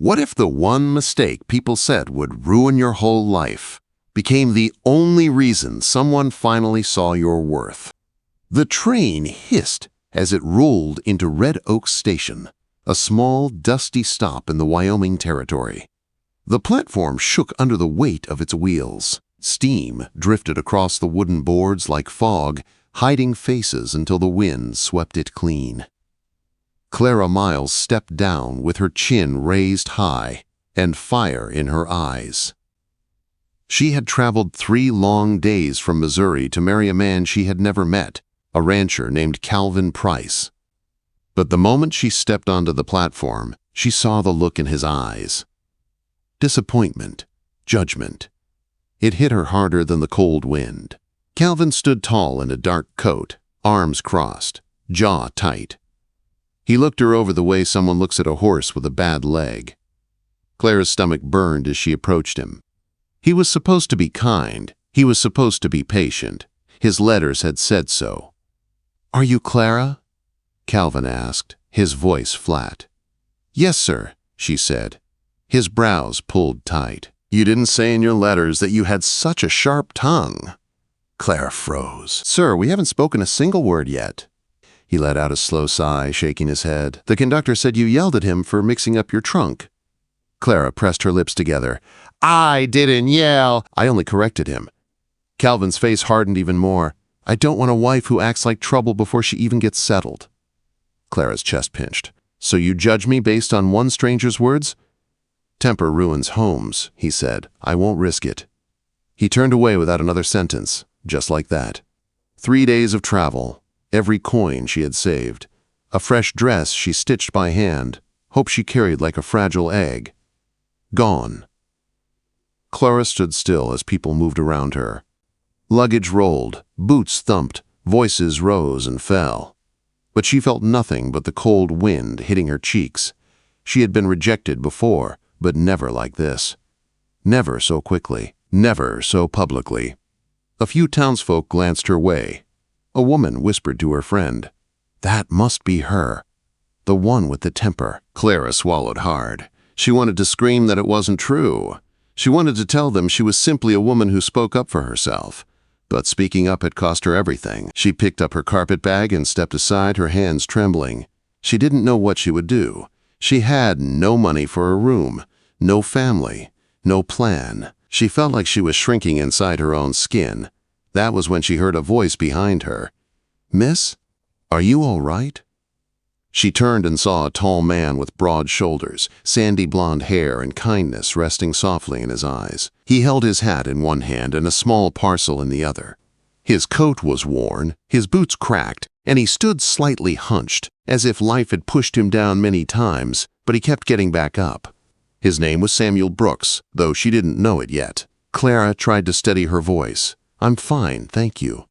What if the one mistake people said would ruin your whole life became the only reason someone finally saw your worth? The train hissed as it rolled into Red Oak Station, a small, dusty stop in the Wyoming Territory. The platform shook under the weight of its wheels. Steam drifted across the wooden boards like fog, hiding faces until the wind swept it clean. Clara Miles stepped down with her chin raised high and fire in her eyes. She had traveled 3 long days from Missouri to marry a man she had never met, a rancher named Calvin Price. But the moment she stepped onto the platform, she saw the look in his eyes. Disappointment, judgment. It hit her harder than the cold wind. Calvin stood tall in a dark coat, arms crossed, jaw tight. He looked her over the way someone looks at a horse with a bad leg. Clara's stomach burned as she approached him. He was supposed to be kind. He was supposed to be patient. His letters had said so. "Are you Clara?" Calvin asked, his voice flat. "Yes, sir," she said. His brows pulled tight. "You didn't say in your letters that you had such a sharp tongue." Clara froze. "Sir, we haven't spoken a single word yet." He let out a slow sigh, shaking his head. "The conductor said you yelled at him for mixing up your trunk." Clara pressed her lips together. "I didn't yell. I only corrected him." Calvin's face hardened even more. "I don't want a wife who acts like trouble before she even gets settled." Clara's chest pinched. "So you judge me based on one stranger's words?" "Temper ruins homes," he said. "I won't risk it." He turned away without another sentence, just like that. 3 days of travel, every coin she had saved, a fresh dress she stitched by hand, hope she carried like a fragile egg. Gone. Clara stood still as people moved around her. Luggage rolled, boots thumped, voices rose and fell. But she felt nothing but the cold wind hitting her cheeks. She had been rejected before, but never like this. Never so quickly, never so publicly. A few townsfolk glanced her way. A woman whispered to her friend, "That must be her. The one with the temper." Clara swallowed hard. She wanted to scream that it wasn't true. She wanted to tell them she was simply a woman who spoke up for herself. But speaking up had cost her everything. She picked up her carpet bag and stepped aside, her hands trembling. She didn't know what she would do. She had no money for a room, no family, no plan. She felt like she was shrinking inside her own skin. That was when she heard a voice behind her. "Miss, are you all right?" She turned and saw a tall man with broad shoulders, sandy blonde hair, and kindness resting softly in his eyes. He held his hat in one hand and a small parcel in the other. His coat was worn, his boots cracked, and he stood slightly hunched, as if life had pushed him down many times, but he kept getting back up. His name was Samuel Brooks, though she didn't know it yet. Clara tried to steady her voice. "I'm fine, thank you."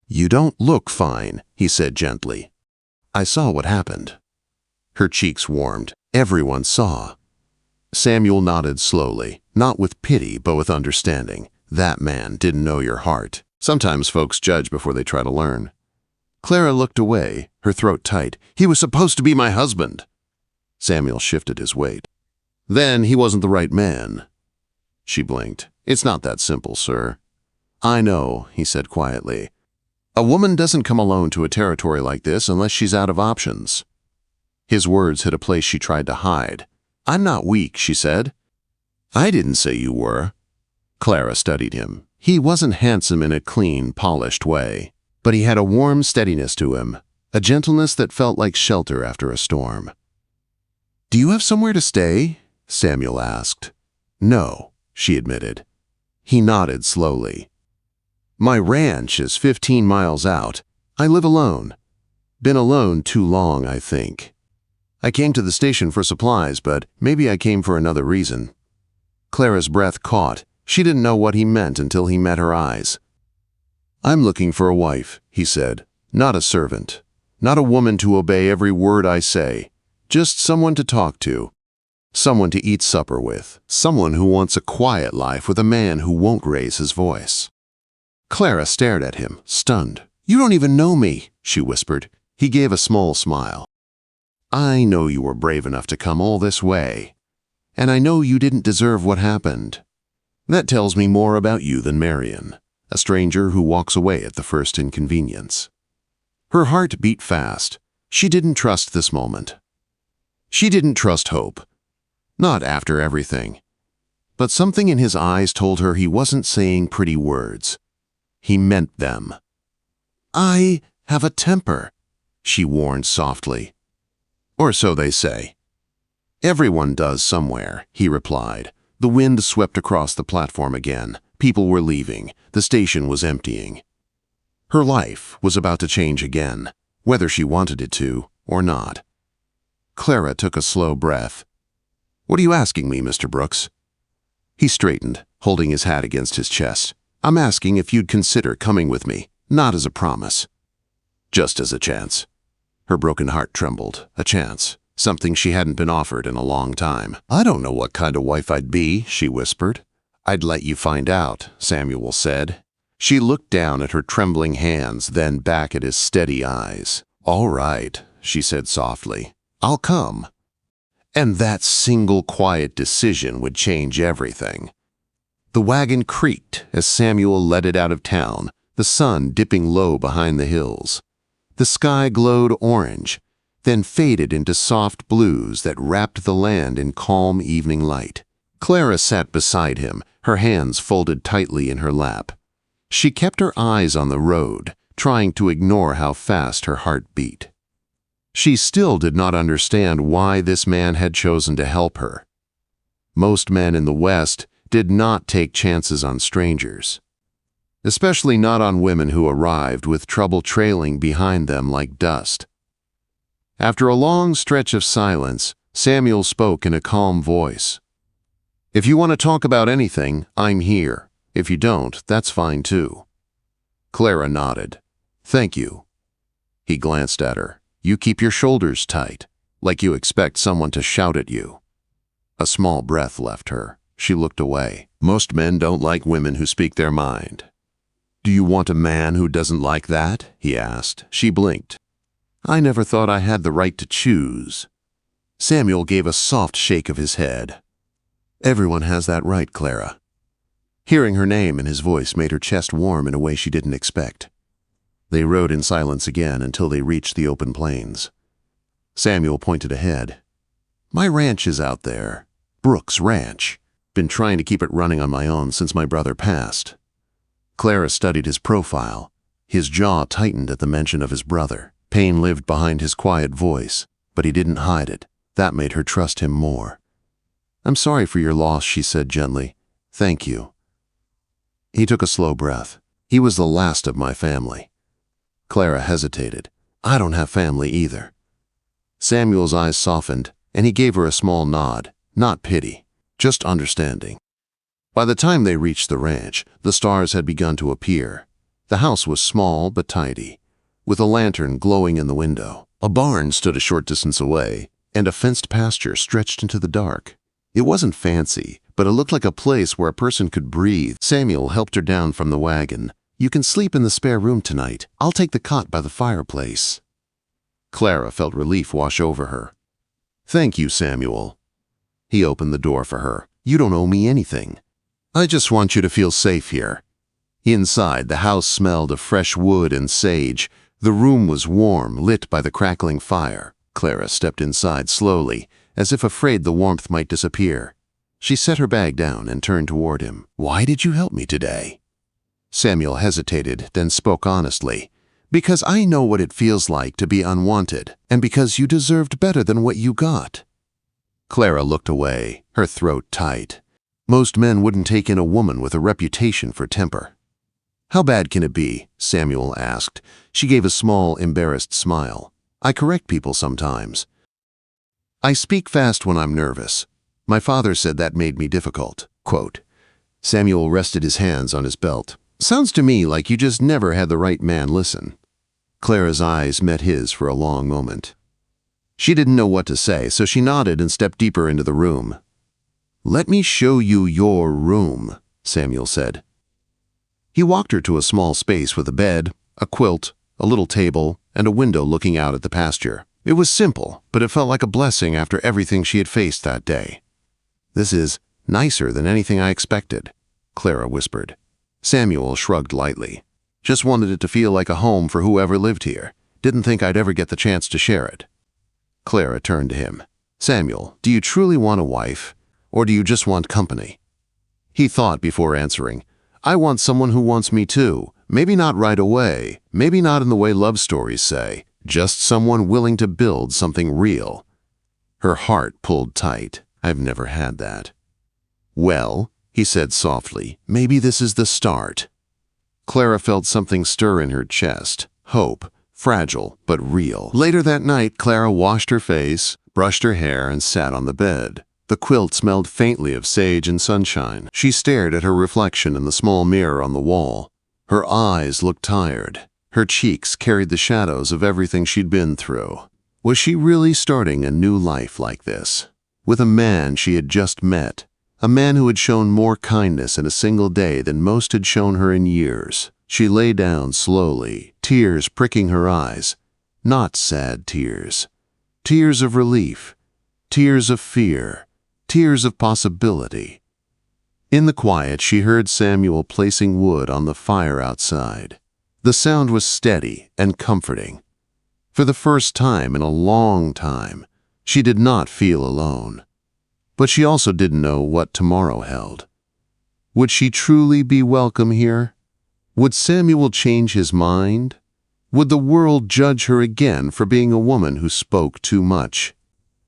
"You don't look fine," he said gently. "I saw what happened." Her cheeks warmed. Everyone saw. Samuel nodded slowly, not with pity, but with understanding. That man didn't know your heart. Sometimes folks judge before they try to learn. Clara looked away, her throat tight. "He was supposed to be my husband." Samuel shifted his weight. "Then he wasn't the right man." She blinked. "It's not that simple, sir." "I know," he said quietly. "A woman doesn't come alone to a territory like this unless she's out of options." His words hit a place she tried to hide. "I'm not weak," she said. "I didn't say you were." Clara studied him. He wasn't handsome in a clean, polished way, but he had a warm steadiness to him, a gentleness that felt like shelter after a storm. "Do you have somewhere to stay?" Samuel asked. "No," she admitted. He nodded slowly. "My ranch is 15 miles out. I live alone. Been alone too long, I think. I came to the station for supplies, but maybe I came for another reason." Clara's breath caught. She didn't know what he meant until he met her eyes. "I'm looking for a wife," he said. "Not a servant. Not a woman to obey every word I say. Just someone to talk to. Someone to eat supper with. Someone who wants a quiet life with a man who won't raise his voice." Clara stared at him, stunned. "You don't even know me," she whispered. He gave a small smile. "I know you were brave enough to come all this way." and I know you didn't deserve what happened. That tells me more about you than Marion, a stranger who walks away at the first inconvenience. Her heart beat fast. She didn't trust this moment. She didn't trust Hope. Not after everything. But something in his eyes told her he wasn't saying pretty words. He meant them. I have a temper, she warned softly. Or so they say. Everyone does somewhere, he replied. The wind swept across the platform again. People were leaving. The station was emptying. Her life was about to change again, whether she wanted it to or not. Clara took a slow breath. What are you asking me, Mr. Brooks? He straightened, holding his hat against his chest. I'm asking if you'd consider coming with me, not as a promise. Just as a chance. Her broken heart trembled. A chance. Something she hadn't been offered in a long time. I don't know what kind of wife I'd be, she whispered. I'd let you find out, Samuel said. She looked down at her trembling hands, then back at his steady eyes. All right, she said softly. I'll come. And that single quiet decision would change everything. The wagon creaked as Samuel led it out of town, the sun dipping low behind the hills. The sky glowed orange, then faded into soft blues that wrapped the land in calm evening light. Clara sat beside him, her hands folded tightly in her lap. She kept her eyes on the road, trying to ignore how fast her heart beat. She still did not understand why this man had chosen to help her. Most men in the West did not take chances on strangers, especially not on women who arrived with trouble trailing behind them like dust. After a long stretch of silence, Samuel spoke in a calm voice. If you want to talk about anything, I'm here. If you don't, that's fine too. Clara nodded. Thank you. He glanced at her. You keep your shoulders tight, like you expect someone to shout at you. A small breath left her. She looked away. Most men don't like women who speak their mind. Do you want a man who doesn't like that? He asked. She blinked. I never thought I had the right to choose. Samuel gave a soft shake of his head. Everyone has that right, Clara. Hearing her name and his voice made her chest warm in a way she didn't expect. They rode in silence again until they reached the open plains. Samuel pointed ahead. My ranch is out there. Brooks Ranch. Been trying to keep it running on my own since my brother passed. Clara studied his profile. His jaw tightened at the mention of his brother. Pain lived behind his quiet voice, but he didn't hide it. That made her trust him more. I'm sorry for your loss, she said gently. Thank you. He took a slow breath. He was the last of my family. Clara hesitated. I don't have family either. Samuel's eyes softened, and he gave her a small nod. Not pity, just understanding. By the time they reached the ranch, the stars had begun to appear. The house was small but tidy, with a lantern glowing in the window. A barn stood a short distance away, and a fenced pasture stretched into the dark. It wasn't fancy, but it looked like a place where a person could breathe. Samuel helped her down from the wagon. You can sleep in the spare room tonight. I'll take the cot by the fireplace. Clara felt relief wash over her. Thank you, Samuel. He opened the door for her. You don't owe me anything. I just want you to feel safe here. Inside, the house smelled of fresh wood and sage. The room was warm, lit by the crackling fire. Clara stepped inside slowly, as if afraid the warmth might disappear. She set her bag down and turned toward him. Why did you help me today? Samuel hesitated, then spoke honestly. Because I know what it feels like to be unwanted, and because you deserved better than what you got. Clara looked away, her throat tight. Most men wouldn't take in a woman with a reputation for temper. How bad can it be? Samuel asked. She gave a small, embarrassed smile. I correct people sometimes. I speak fast when I'm nervous. My father said that made me difficult. Quote. Samuel rested his hands on his belt. Sounds to me like you just never had the right man listen. Clara's eyes met his for a long moment. She didn't know what to say, so she nodded and stepped deeper into the room. Let me show you your room, Samuel said. He walked her to a small space with a bed, a quilt, a little table, and a window looking out at the pasture. It was simple, but it felt like a blessing after everything she had faced that day. "This is nicer than anything I expected," Clara whispered. Samuel shrugged lightly. "Just wanted it to feel like a home for whoever lived here. Didn't think I'd ever get the chance to share it." Clara turned to him. "Samuel, do you truly want a wife, or do you just want company?" He thought before answering. "I want someone who wants me too. Maybe not right away, maybe not in the way love stories say, just someone willing to build something real." Her heart pulled tight. "I've never had that." "Well," he said softly, "maybe this is the start." Clara felt something stir in her chest. Hope, fragile but real. Later that night, Clara washed her face, brushed her hair, and sat on the bed. The quilt smelled faintly of sage and sunshine. She stared at her reflection in the small mirror on the wall. Her eyes looked tired. Her cheeks carried the shadows of everything she'd been through. Was she really starting a new life like this? With a man she had just met, a man who had shown more kindness in a single day than most had shown her in years. She lay down slowly, tears pricking her eyes. Not sad tears. Tears of relief. Tears of fear. Tears of possibility. In the quiet, she heard Samuel placing wood on the fire outside. The sound was steady and comforting. For the first time in a long time, she did not feel alone. But she also didn't know what tomorrow held. Would she truly be welcome here? Would Samuel change his mind? Would the world judge her again for being a woman who spoke too much?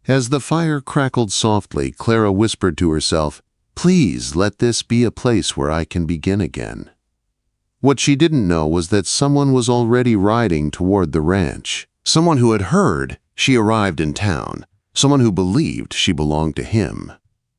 As the fire crackled softly, Clara whispered to herself, "Please let this be a place where I can begin again." What she didn't know was that someone was already riding toward the ranch. Someone who had heard she arrived in town. Someone who believed she belonged to him.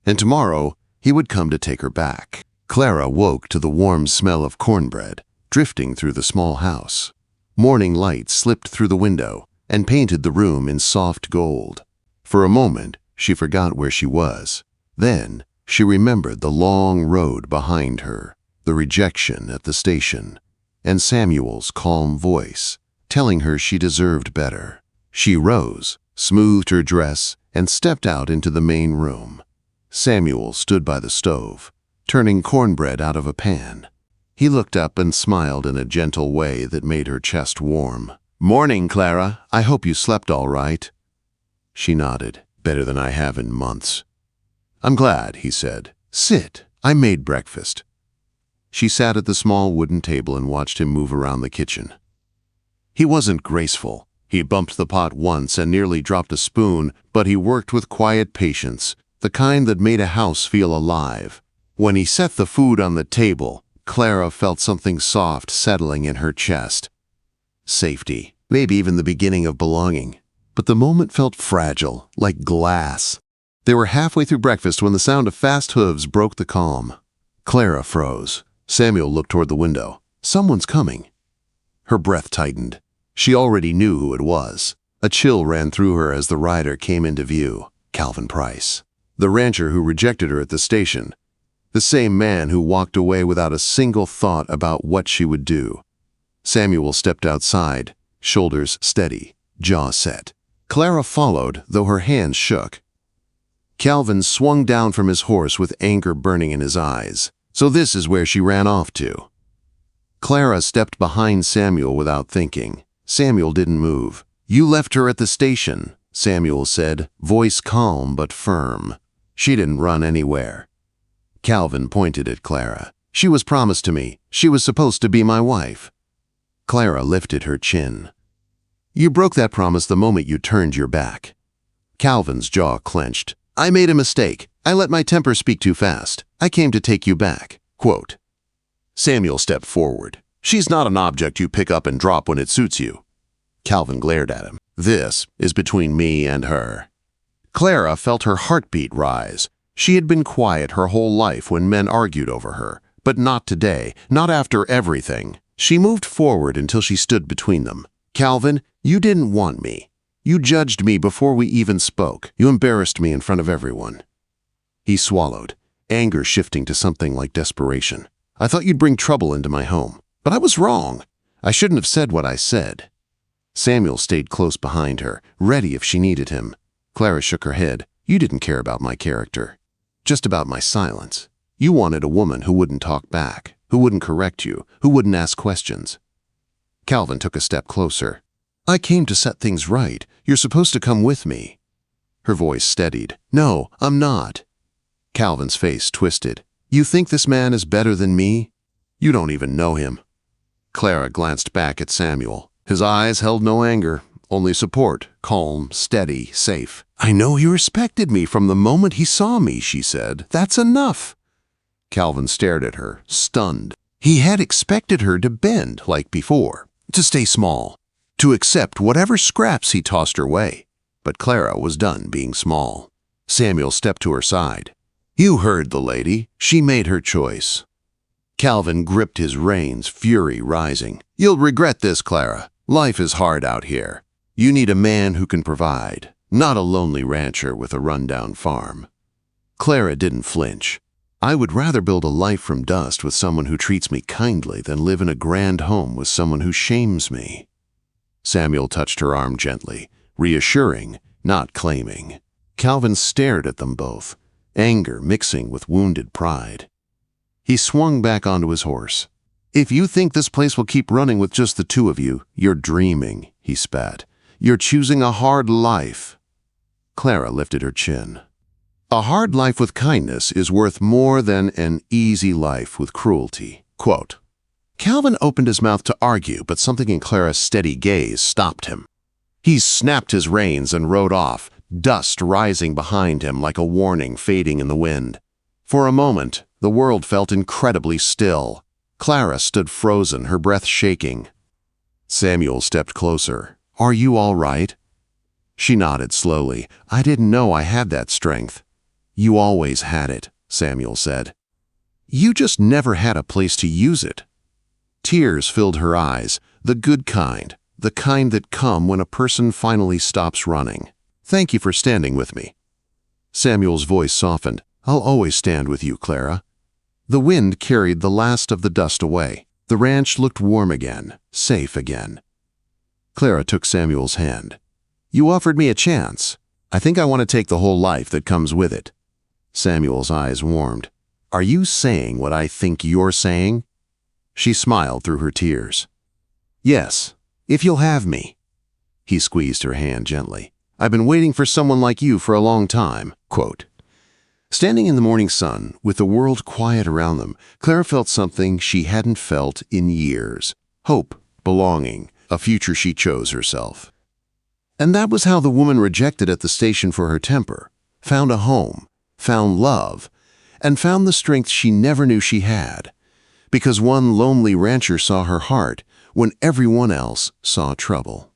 And tomorrow, he would come to take her back. Clara woke to the warm smell of cornbread drifting through the small house. Morning light slipped through the window and painted the room in soft gold. For a moment, she forgot where she was. Then, she remembered the long road behind her, the rejection at the station, and Samuel's calm voice, telling her she deserved better. She rose, smoothed her dress, and stepped out into the main room. Samuel stood by the stove, turning cornbread out of a pan. He looked up and smiled in a gentle way that made her chest warm. "Morning, Clara. I hope you slept all right." She nodded. "Better than I have in months." "I'm glad," he said. "Sit. I made breakfast." She sat at the small wooden table and watched him move around the kitchen. He wasn't graceful. He bumped the pot once and nearly dropped a spoon, but he worked with quiet patience, the kind that made a house feel alive. When he set the food on the table, Clara felt something soft settling in her chest. Safety, maybe even the beginning of belonging. But the moment felt fragile, like glass. They were halfway through breakfast when the sound of fast hooves broke the calm. Clara froze. Samuel looked toward the window. "Someone's coming." Her breath tightened. She already knew who it was. A chill ran through her as the rider came into view. Calvin Price. The rancher who rejected her at the station. The same man who walked away without a single thought about what she would do. Samuel stepped outside, shoulders steady, jaw set. Clara followed, though her hands shook. Calvin swung down from his horse with anger burning in his eyes. So this is where she ran off to. Clara stepped behind Samuel without thinking. Samuel didn't move. "You left her at the station," Samuel said, voice calm but firm. "She didn't run anywhere." Calvin pointed at Clara. "She was promised to me. She was supposed to be my wife." Clara lifted her chin. "You broke that promise the moment you turned your back." Calvin's jaw clenched. "I made a mistake. I let my temper speak too fast. I came to take you back." Quote. Samuel stepped forward. "She's not an object you pick up and drop when it suits you." Calvin glared at him. "This is between me and her." Clara felt her heartbeat rise. She had been quiet her whole life when men argued over her, but not today, not after everything. She moved forward until she stood between them. "Calvin, you didn't want me. You judged me before we even spoke. You embarrassed me in front of everyone." He swallowed, anger shifting to something like desperation. "I thought you'd bring trouble into my home, but I was wrong. I shouldn't have said what I said." Samuel stayed close behind her, ready if she needed him. Clara shook her head. "You didn't care about my character." Just about my silence. You wanted a woman who wouldn't talk back, who wouldn't correct you, who wouldn't ask questions. Calvin took a step closer. I came to set things right. You're supposed to come with me. Her voice steadied. No, I'm not. Calvin's face twisted. You think this man is better than me? You don't even know him. Clara glanced back at Samuel. His eyes held no anger, only support, calm, steady, safe. I know he respected me from the moment he saw me, she said. That's enough. Calvin stared at her, stunned. He had expected her to bend like before, to stay small, to accept whatever scraps he tossed her way. But Clara was done being small. Samuel stepped to her side. You heard the lady. She made her choice. Calvin gripped his reins, fury rising. You'll regret this, Clara. Life is hard out here. You need a man who can provide, not a lonely rancher with a rundown farm. Clara didn't flinch. I would rather build a life from dust with someone who treats me kindly than live in a grand home with someone who shames me. Samuel touched her arm gently, reassuring, not claiming. Calvin stared at them both, anger mixing with wounded pride. He swung back onto his horse. If you think this place will keep running with just the two of you, you're dreaming, he spat. You're choosing a hard life. Clara lifted her chin. A hard life with kindness is worth more than an easy life with cruelty. Quote. Calvin opened his mouth to argue, but something in Clara's steady gaze stopped him. He snapped his reins and rode off, dust rising behind him like a warning fading in the wind. For a moment, the world felt incredibly still. Clara stood frozen, her breath shaking. Samuel stepped closer. Are you all right? She nodded slowly. I didn't know I had that strength. You always had it, Samuel said. You just never had a place to use it. Tears filled her eyes, the good kind, the kind that come when a person finally stops running. Thank you for standing with me. Samuel's voice softened. I'll always stand with you, Clara. The wind carried the last of the dust away. The ranch looked warm again, safe again. Clara took Samuel's hand. You offered me a chance. I think I want to take the whole life that comes with it. Samuel's eyes warmed. Are you saying what I think you're saying? She smiled through her tears. Yes, if you'll have me. He squeezed her hand gently. I've been waiting for someone like you for a long time. Quote. Standing in the morning sun, with the world quiet around them, Clara felt something she hadn't felt in years. Hope, belonging, a future she chose herself. And that was how the woman rejected at the station for her temper, found a home, found love, and found the strength she never knew she had, because one lonely rancher saw her heart when everyone else saw trouble.